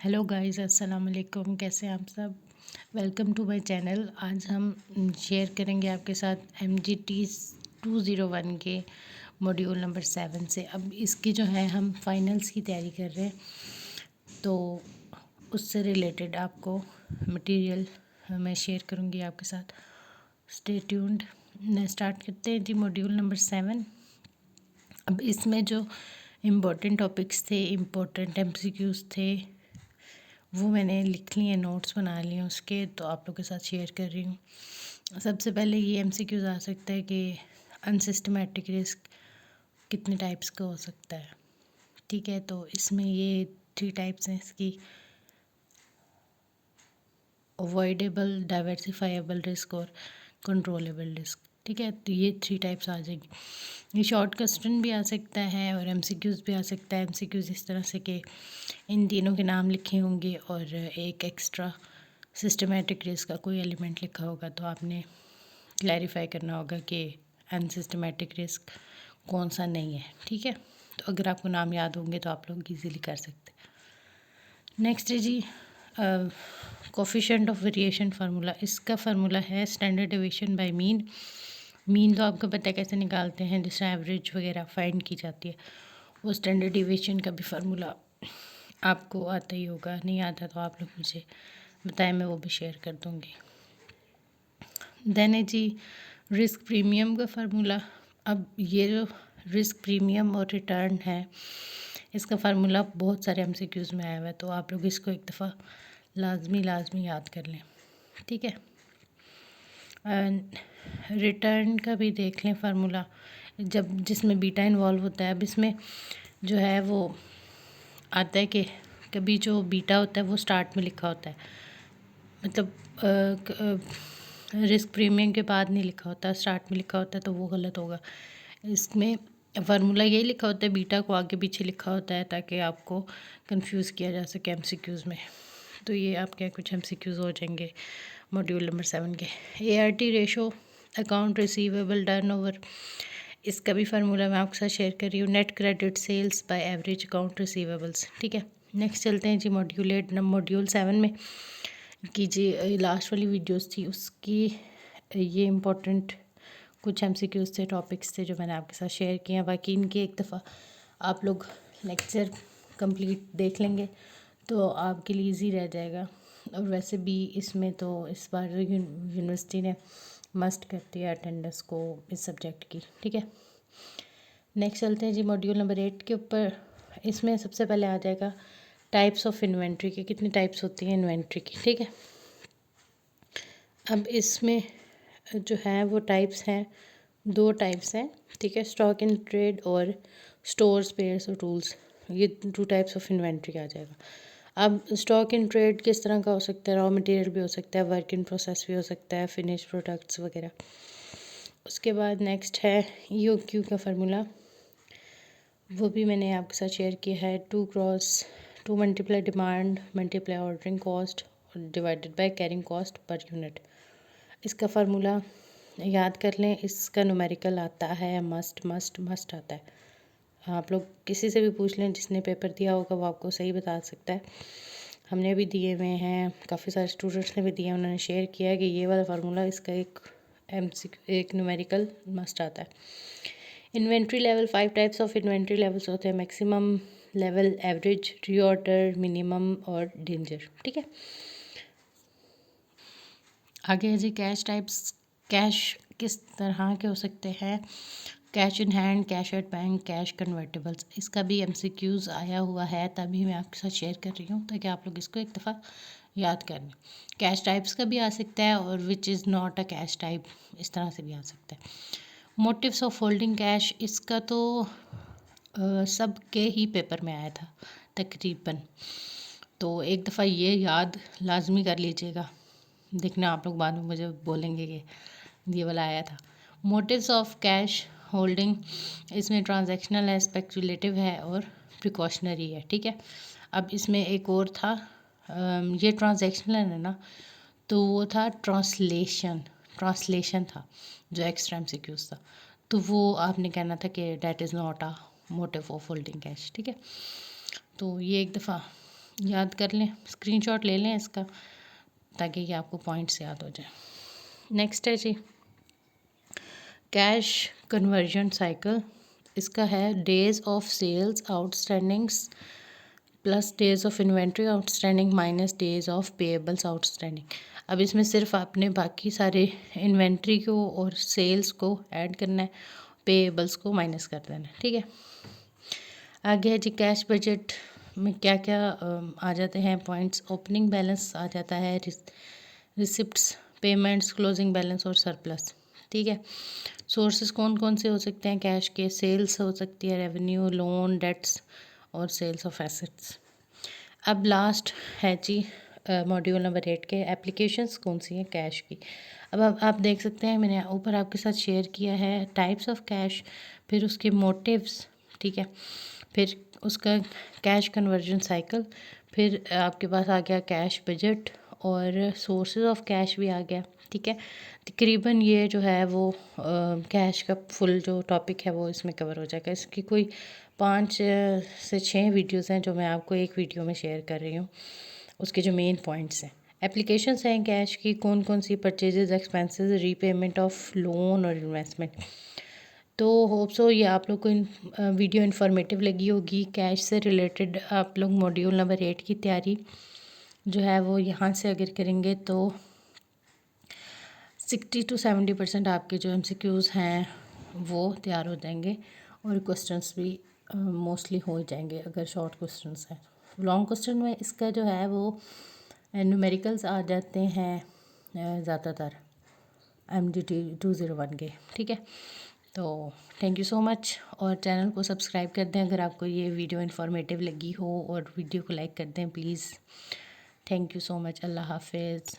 Hello guys, अस्सलाम वालेकुम। कैसे हैं आप सब? Welcome to my channel. आज हम शेयर करेंगे आपके साथ MGT 201 के मॉड्यूल नंबर 7 से। अब इसकी जो है हम फाइनल्स की तैयारी कर रहे हैं, तो उससे रिलेटेड आपको मटेरियल मैं शेयर करूंगी आपके साथ। Stay tuned. स्टार्ट करते हैं जी मॉड्यूल नंबर 7। अब इसमें जो इम्पोर्टेंट टॉपिक्स थे, इम्पोर्टेंट MCQs थे, वो मैंने लिख लिए, नोट्स बना लिए उसके, तो आप लोगों के साथ शेयर कर रही हूँ। सबसे पहले ये MCQs आ सकता है कि अनसिस्टमेटिक रिस्क कितने टाइप्स का हो सकता है। ठीक है, तो इसमें ये 3 टाइप्स हैं इसकी: अवॉइडेबल, डाइवर्सिफाइबल रिस्क और कंट्रोलेबल रिस्क। ठीक है, तो ये 3 टाइप्स आ जाएगी। ये शॉर्ट क्वेश्चन भी आ सकता है और MCQs भी आ सकता है। MCQs इस तरह से कि इन तीनों के नाम लिखे होंगे और एक एक्स्ट्रा सिस्टमेटिक रिस्क का कोई एलिमेंट लिखा होगा, तो आपने क्लैरिफाई करना होगा कि अनसिस्टमेटिक रिस्क कौन सा नहीं है। ठीक है, तो अगर आपको नाम याद होंगे तो आप लोग इजीली कर सकते हैं। नेक्स्ट है जी कोफिशिएंट ऑफ वेरिएशन फार्मूला। इसका फार्मूला है standard deviation by mean. Mean तो आपको पता है कैसे निकालते हैं, जिससे एवरेज वगैरह फाइंड की जाती है। वो स्टैंडर्ड डेविएशन का भी फार्मूला आपको आता ही होगा, नहीं आता तो आप लोग मुझे बताएं, मैं वो भी शेयर कर दूँगी। देन है जी रिस्क प्रीमियम का फार्मूला। अब ये जो रिस्क प्रीमियम और रिटर्न है, इसका फार्मूला बहुत सारे MCQs में आया हुआ है, तो आप लोग इसको एक दफ़ा लाजमी याद कर लें। ठीक है, रिटर्न का भी देख लें फार्मूला, जब जिसमें बीटा इन्वॉल्व होता है। अब इसमें जो है वो आता है कि कभी जो बीटा होता है वो स्टार्ट में लिखा होता है, मतलब रिस्क प्रीमियम के बाद नहीं लिखा होता, स्टार्ट में लिखा होता है, तो वो गलत होगा। इसमें फार्मूला यही लिखा होता है, बीटा को आगे पीछे लिखा होता है ताकि आपको कंफ्यूज किया जा सके MCQs में। तो ये आपके कुछ MCQs हो जाएंगे मॉड्यूल नंबर 7 के। ART ratio, account receivable turnover, इसका भी फार्मूला मैं आपके साथ शेयर कर रही हूँ। Net credit sales by average account receivables. ठीक है, नेक्स्ट चलते हैं जी मॉड्यूल 7 में की जी लास्ट वाली वीडियोस थी उसकी ये इम्पोर्टेंट कुछ MCQs थे, टॉपिक्स थे जो मैंने आपके साथ शेयर किए हैं। बाकी इनके एक दफ़ा आप लोग लेक्चर कंप्लीट देख लेंगे तो आपके लिए इजी रह जाएगा। और वैसे भी इसमें तो इस बार यूनिवर्सिटी ने मस्ट कर दिया अटेंडेंस को इस सब्जेक्ट की। ठीक है, नेक्स्ट चलते हैं जी मॉड्यूल नंबर 8 के ऊपर। इसमें सबसे पहले आ जाएगा टाइप्स ऑफ इन्वेंट्री के, कितनी टाइप्स होती हैं इन्वेंट्री की। ठीक है, अब इसमें जो है वो टाइप्स हैं, 2 टाइप्स हैं। ठीक है, स्टॉक इन ट्रेड और स्टोर स्पेयर्स और टूल्स, ये 2 टाइप्स ऑफ इन्वेंट्री आ जाएगा। अब स्टॉक इन ट्रेड किस तरह का हो सकता है? रॉ मटेरियल भी हो सकता है, वर्क इन प्रोसेस भी हो सकता है, फिनिश प्रोडक्ट्स वगैरह। उसके बाद नेक्स्ट है EOQ का फार्मूला, वो भी मैंने आपके साथ शेयर किया है। 2 multiply demand multiply ordering cost divided by carrying cost per unit. इसका फार्मूला याद कर लें, इसका न्यूमेरिकल आता है, मस्ट आता है। आप लोग किसी से भी पूछ लें जिसने पेपर दिया होगा, वो आपको सही बता सकता है। हमने भी दिए हुए हैं, काफ़ी सारे स्टूडेंट्स ने भी दिए हैं, उन्होंने शेयर किया है कि ये वाला फार्मूला इसका एक न्यूमेरिकल मस्ट आता है। Inventory level, 5 types of inventory levels होते हैं: maximum level, average, reorder, minimum और डेंजर। ठीक है, आगे है जी कैश टाइप्स। कैश किस तरह के हो सकते हैं? Cash in hand, cash at bank, cash convertibles. इसका भी MCQs आया हुआ है, तभी मैं आपके साथ शेयर कर रही हूँ ताकि आप लोग इसको एक दफ़ा याद कर लें। कैश टाइप्स का भी आ सकता है और which is not a cash type, इस तरह से भी आ सकता है। मोटिव्स ऑफ होल्डिंग कैश, इसका तो सब के ही पेपर में आया था तकरीबन, तो एक दफ़ा ये याद लाजमी कर लीजिएगा। देखना आप लोग बाद में मुझे बोलेंगे कि ये वाला आया था। मोटिव्स ऑफ कैश होल्डिंग, इसमें ट्रांजैक्शनल है, स्पेक्युलेटिव है और प्रिकॉशनरी है। ठीक है, अब इसमें एक और था, ये ट्रांजैक्शनल है ना, तो वो था ट्रांसलेशन था जो एक्स्ट्रा MCQs था, तो वो आपने कहना था कि that is not a motive of holding cash. ठीक है, तो ये एक दफ़ा याद कर लें, स्क्रीनशॉट ले लें इसका, ताकि कि आपको पॉइंट्स याद हो जाए। नेक्स्ट है जी कैश कन्वर्जन साइकिल। इसका है days of sales outstandings plus days of inventory outstanding minus days of payables outstanding. अब इसमें सिर्फ आपने बाकी सारे इन्वेंट्री को और सेल्स को ऐड करना है, पेएबल्स को माइनस कर देना है, ठीक है। आगे है जी कैश बजट में क्या क्या आ जाते हैं पॉइंट्स। ओपनिंग बैलेंस आ जाता है, रिसिप्ट्स, पेमेंट्स, क्लोजिंग बैलेंस और सरप्लस, ठीक है। सोर्सेज कौन कौन से हो सकते हैं कैश के, सेल्स हो सकती है, रेवेन्यू, लोन, डेट्स और सेल्स ऑफ एसेट्स। अब लास्ट है जी मॉड्यूल नंबर 8 के एप्लीकेशंस कौन सी हैं कैश की। अब आप देख सकते हैं, मैंने ऊपर आपके साथ शेयर किया है टाइप्स ऑफ कैश, फिर उसके मोटिव्स, ठीक है, फिर उसका कैश कन्वर्जन साइकिल, फिर आपके पास आ गया कैश बजट और सोर्सेज ऑफ कैश भी आ गया, ठीक है। तकरीबन ये जो है वो कैश का फुल जो टॉपिक है वो इसमें कवर हो जाएगा। इसकी कोई 5 से 6 वीडियोस हैं जो मैं आपको एक वीडियो में शेयर कर रही हूँ, उसके जो मेन पॉइंट्स हैं। एप्लीकेशंस हैं कैश की कौन कौन सी, purchases, expenses, repayment of loan और इन्वेस्टमेंट। तो होप सो ये आप लोग को वीडियो इन्फॉर्मेटिव लगी होगी। कैश से रिलेटेड आप लोग मॉड्यूल नंबर 8 की तैयारी जो है वो यहाँ से अगर करेंगे तो 60 to 70% आपके जो MCQs हैं वो तैयार हो जाएंगे और क्वेश्चंस भी मोस्टली हो जाएंगे अगर शॉर्ट क्वेश्चंस हैं। लॉन्ग क्वेश्चन में इसका जो है वो न्यूमेरिकल्स आ जाते हैं ज़्यादातर MDT 201 के, ठीक है। तो थैंक यू सो मच, और चैनल को सब्सक्राइब कर दें अगर आपको ये वीडियो इन्फॉर्मेटिव लगी हो, और वीडियो को लाइक कर दें please. Thank you so much. अल्लाह हाफिज़।